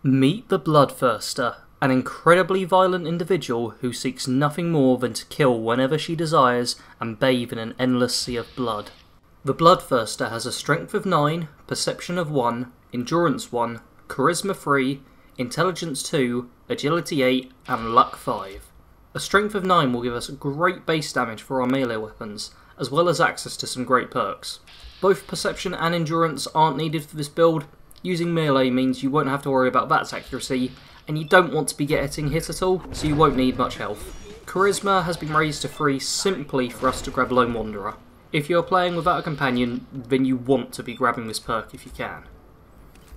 Meet the Bloodthirster, an incredibly violent individual who seeks nothing more than to kill whenever she desires and bathe in an endless sea of blood. The Bloodthirster has a strength of 9, perception of 1, endurance 1, charisma 3, intelligence 2, agility 8 and luck 5. A strength of 9 will give us great base damage for our melee weapons, as well as access to some great perks. Both perception and endurance aren't needed for this build. Using melee means you won't have to worry about that accuracy, and you don't want to be getting hit at all, so you won't need much health. Charisma has been raised to 3 simply for us to grab Lone Wanderer. If you're playing without a companion, then you want to be grabbing this perk if you can.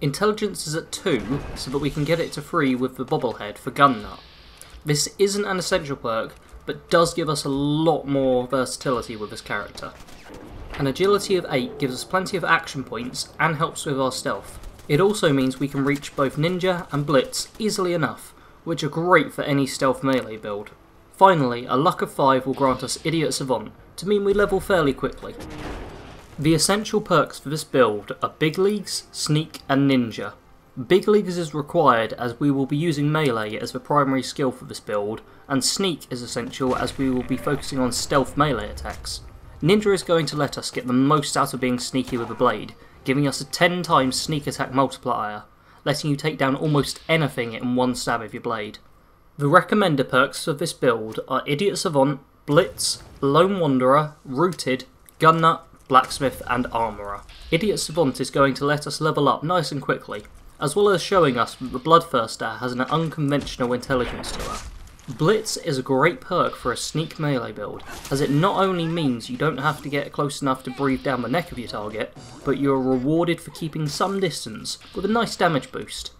Intelligence is at 2, so that we can get it to 3 with the bobblehead for Gun Nut. This isn't an essential perk, but does give us a lot more versatility with this character. An agility of 8 gives us plenty of action points and helps with our stealth. It also means we can reach both Ninja and Blitz easily enough, which are great for any stealth melee build. Finally, a luck of 5 will grant us Idiot Savant, to mean we level fairly quickly. The essential perks for this build are Big Leagues, Sneak and Ninja. Big Leagues is required as we will be using melee as the primary skill for this build, and Sneak is essential as we will be focusing on stealth melee attacks. Ninja is going to let us get the most out of being sneaky with a blade, giving us a 10 times sneak attack multiplier, letting you take down almost anything in one stab of your blade. The recommender perks for this build are Idiot Savant, Blitz, Lone Wanderer, Rooted, Gun Nut, Blacksmith and Armourer. Idiot Savant is going to let us level up nice and quickly, as well as showing us that the Bloodthirster has an unconventional intelligence to her. Blitz is a great perk for a sneak melee build, as it not only means you don't have to get close enough to breathe down the neck of your target, but you are rewarded for keeping some distance with a nice damage boost.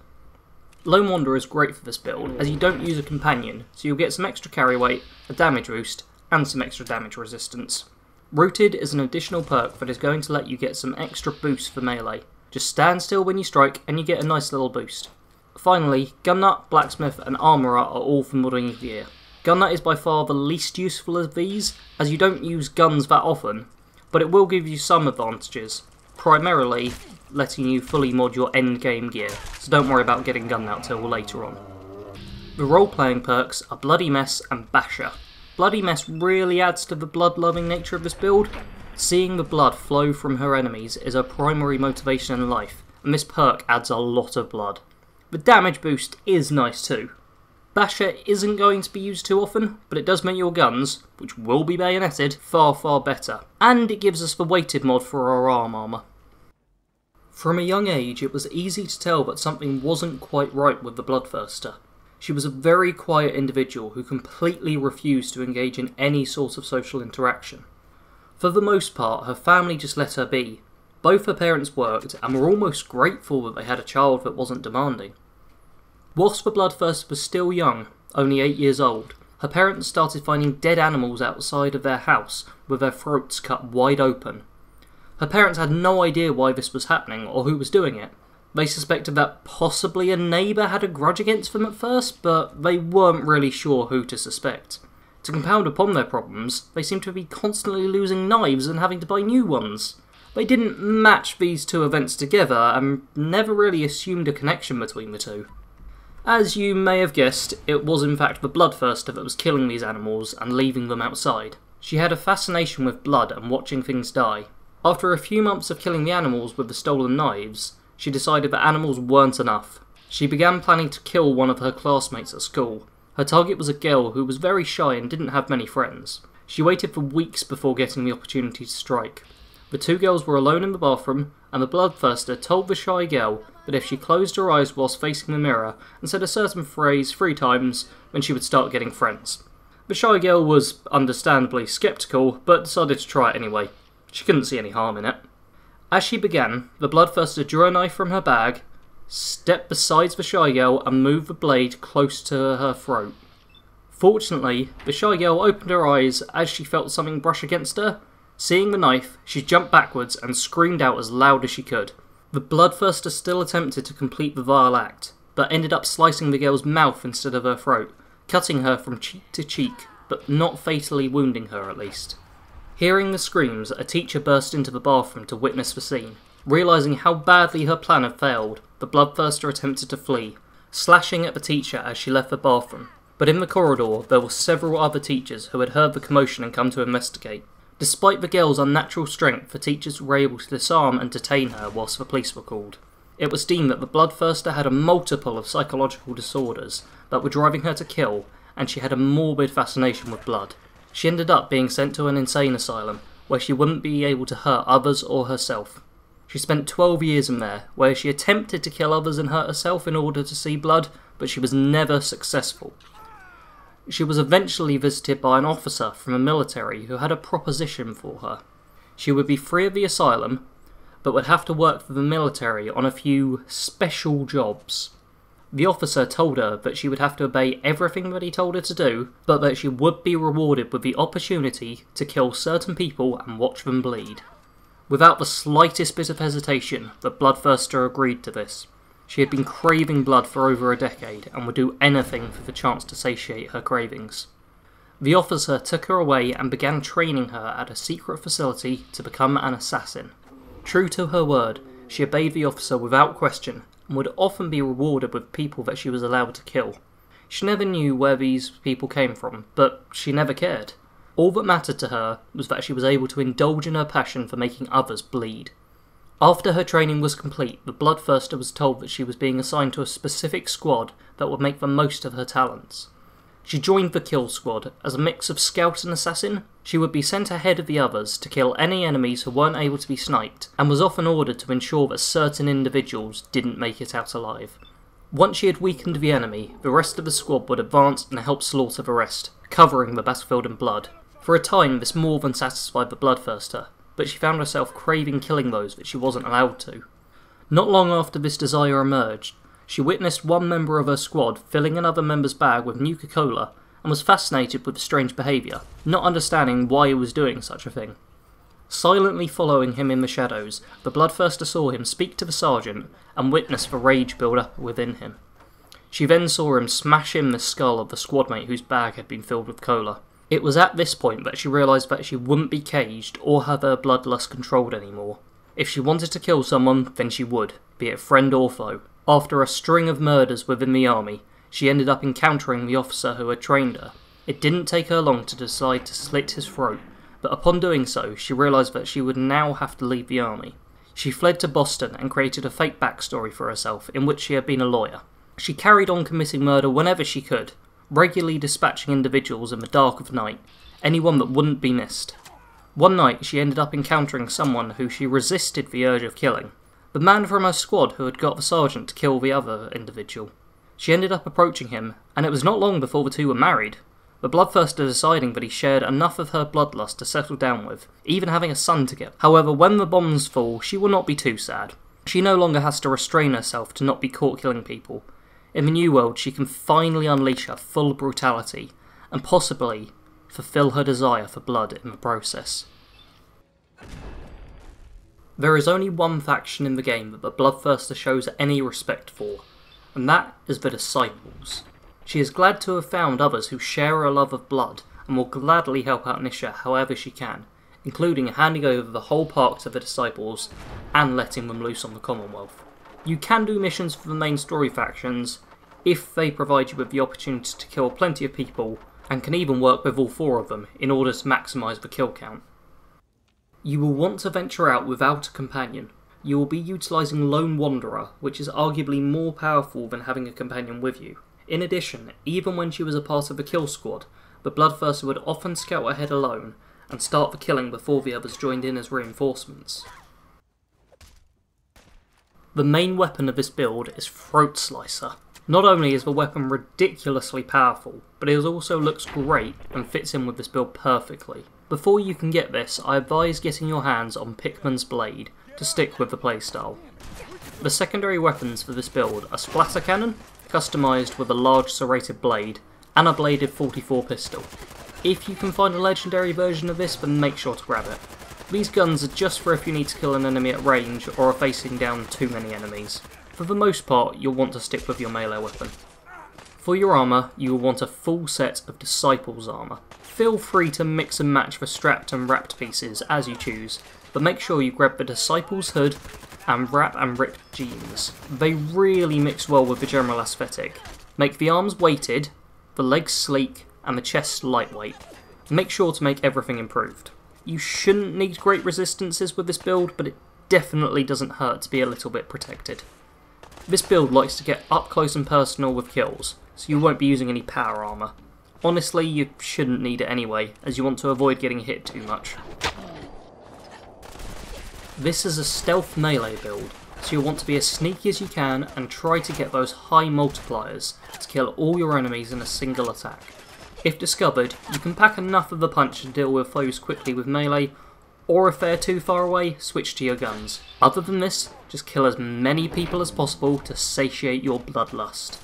Lone Wanderer is great for this build, as you don't use a companion, so you'll get some extra carry weight, a damage boost, and some extra damage resistance. Rooted is an additional perk that is going to let you get some extra boost for melee. Just stand still when you strike and you get a nice little boost. Finally, Gun Nut, Blacksmith and Armourer are all for modding gear. Gun Nut is by far the least useful of these, as you don't use guns that often, but it will give you some advantages, primarily letting you fully mod your endgame gear, so don't worry about getting Gun Nut till later on. The role-playing perks are Bloody Mess and Basher. Bloody Mess really adds to the blood-loving nature of this build. Seeing the blood flow from her enemies is her primary motivation in life, and this perk adds a lot of blood. The damage boost is nice too. Basher isn't going to be used too often, but it does make your guns, which will be bayoneted, far better. And it gives us the weighted mod for our armour. From a young age, it was easy to tell that something wasn't quite right with the Bloodthirster. She was a very quiet individual who completely refused to engage in any sort of social interaction. For the most part, her family just let her be. Both her parents worked and were almost grateful that they had a child that wasn't demanding. Whilst the Bloodthirster was still young, only 8 years old, her parents started finding dead animals outside of their house with their throats cut wide open. Her parents had no idea why this was happening or who was doing it. They suspected that possibly a neighbour had a grudge against them at first, but they weren't really sure who to suspect. To compound upon their problems, they seemed to be constantly losing knives and having to buy new ones. They didn't match these two events together and never really assumed a connection between the two. As you may have guessed, it was in fact the Bloodthirster that was killing these animals and leaving them outside. She had a fascination with blood and watching things die. After a few months of killing the animals with the stolen knives, she decided that animals weren't enough. She began planning to kill one of her classmates at school. Her target was a girl who was very shy and didn't have many friends. She waited for weeks before getting the opportunity to strike. The two girls were alone in the bathroom, and the Bloodthirster told the shy girl that if she closed her eyes whilst facing the mirror and said a certain phrase 3 times, then she would start getting friends. The shy girl was understandably sceptical, but decided to try it anyway. She couldn't see any harm in it. As she began, the Bloodthirster drew a knife from her bag, stepped beside the shy girl and moved the blade close to her throat. Fortunately, the shy girl opened her eyes as she felt something brush against her. Seeing the knife, she jumped backwards and screamed out as loud as she could. The Bloodthirster still attempted to complete the vile act, but ended up slicing the girl's mouth instead of her throat, cutting her from cheek to cheek, but not fatally wounding her at least. Hearing the screams, a teacher burst into the bathroom to witness the scene. Realising how badly her plan had failed, the Bloodthirster attempted to flee, slashing at the teacher as she left the bathroom. But in the corridor, there were several other teachers who had heard the commotion and come to investigate. Despite the girl's unnatural strength, the teachers were able to disarm and detain her whilst the police were called. It was deemed that the Bloodthirster had a multiple of psychological disorders that were driving her to kill, and she had a morbid fascination with blood. She ended up being sent to an insane asylum, where she wouldn't be able to hurt others or herself. She spent 12 years in there, where she attempted to kill others and hurt herself in order to see blood, but she was never successful. She was eventually visited by an officer from the military who had a proposition for her. She would be free of the asylum, but would have to work for the military on a few special jobs. The officer told her that she would have to obey everything that he told her to do, but that she would be rewarded with the opportunity to kill certain people and watch them bleed. Without the slightest bit of hesitation, the Bloodthirster agreed to this. She had been craving blood for over a decade, and would do anything for the chance to satiate her cravings. The officer took her away and began training her at a secret facility to become an assassin. True to her word, she obeyed the officer without question, and would often be rewarded with people that she was allowed to kill. She never knew where these people came from, but she never cared. All that mattered to her was that she was able to indulge in her passion for making others bleed. After her training was complete, the Bloodthirster was told that she was being assigned to a specific squad that would make the most of her talents. She joined the Kill Squad. As a mix of scout and assassin, she would be sent ahead of the others to kill any enemies who weren't able to be sniped, and was often ordered to ensure that certain individuals didn't make it out alive. Once she had weakened the enemy, the rest of the squad would advance and help slaughter the rest, covering the battlefield in blood. For a time, this more than satisfied the Bloodthirster, but she found herself craving killing those that she wasn't allowed to. Not long after this desire emerged, she witnessed one member of her squad filling another member's bag with Nuka Cola and was fascinated with the strange behaviour, not understanding why he was doing such a thing. Silently following him in the shadows, the Bloodthirster saw him speak to the sergeant and witness the rage build up within him. She then saw him smash in the skull of the squadmate whose bag had been filled with cola. It was at this point that she realised that she wouldn't be caged or have her bloodlust controlled anymore. If she wanted to kill someone, then she would, be it friend or foe. After a string of murders within the army, she ended up encountering the officer who had trained her. It didn't take her long to decide to slit his throat, but upon doing so, she realised that she would now have to leave the army. She fled to Boston and created a fake backstory for herself in which she had been a lawyer. She carried on committing murder whenever she could, regularly dispatching individuals in the dark of night, anyone that wouldn't be missed. One night she ended up encountering someone who she resisted the urge of killing, the man from her squad who had got the sergeant to kill the other individual. She ended up approaching him, and it was not long before the two were married, the Bloodthirster deciding that he shared enough of her bloodlust to settle down with, even having a son together. However, when the bombs fall, she will not be too sad. She no longer has to restrain herself to not be caught killing people. In the new world, she can finally unleash her full brutality, and possibly fulfill her desire for blood in the process. There is only one faction in the game that the Bloodthirster shows any respect for, and that is the Disciples. She is glad to have found others who share her love of blood, and will gladly help out Nisha however she can, including handing over the whole park to the Disciples, and letting them loose on the Commonwealth. You can do missions for the main story factions, if they provide you with the opportunity to kill plenty of people, and can even work with all four of them in order to maximise the kill count. You will want to venture out without a companion. You will be utilising Lone Wanderer, which is arguably more powerful than having a companion with you. In addition, even when she was a part of the kill squad, the Bloodthirster would often scout ahead alone, and start the killing before the others joined in as reinforcements. The main weapon of this build is Throat Slicer. Not only is the weapon ridiculously powerful, but it also looks great and fits in with this build perfectly. Before you can get this, I advise getting your hands on Pickman's Blade to stick with the playstyle. The secondary weapons for this build are Splatter Cannon, customised with a large serrated blade, and a bladed 44 pistol. If you can find a legendary version of this, then make sure to grab it. These guns are just for if you need to kill an enemy at range or are facing down too many enemies. For the most part, you'll want to stick with your melee weapon. For your armour, you will want a full set of Disciples armour. Feel free to mix and match the strapped and wrapped pieces as you choose, but make sure you grab the Disciples hood, and wrap and rip jeans. They really mix well with the general aesthetic. Make the arms weighted, the legs sleek, and the chest lightweight. Make sure to make everything improved. You shouldn't need great resistances with this build, but it definitely doesn't hurt to be a little bit protected. This build likes to get up close and personal with kills, so you won't be using any power armour. Honestly, you shouldn't need it anyway, as you want to avoid getting hit too much. This is a stealth melee build, so you'll want to be as sneaky as you can and try to get those high multipliers to kill all your enemies in a single attack. If discovered, you can pack enough of the punch to deal with foes quickly with melee, or if they're too far away, switch to your guns. Other than this, just kill as many people as possible to satiate your bloodlust.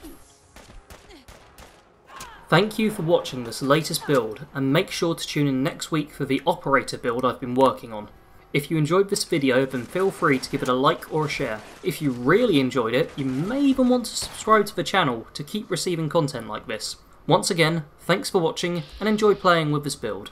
Thank you for watching this latest build, and make sure to tune in next week for the operator build I've been working on. If you enjoyed this video, then feel free to give it a like or a share. If you really enjoyed it, you may even want to subscribe to the channel to keep receiving content like this. Once again, thanks for watching and enjoy playing with this build.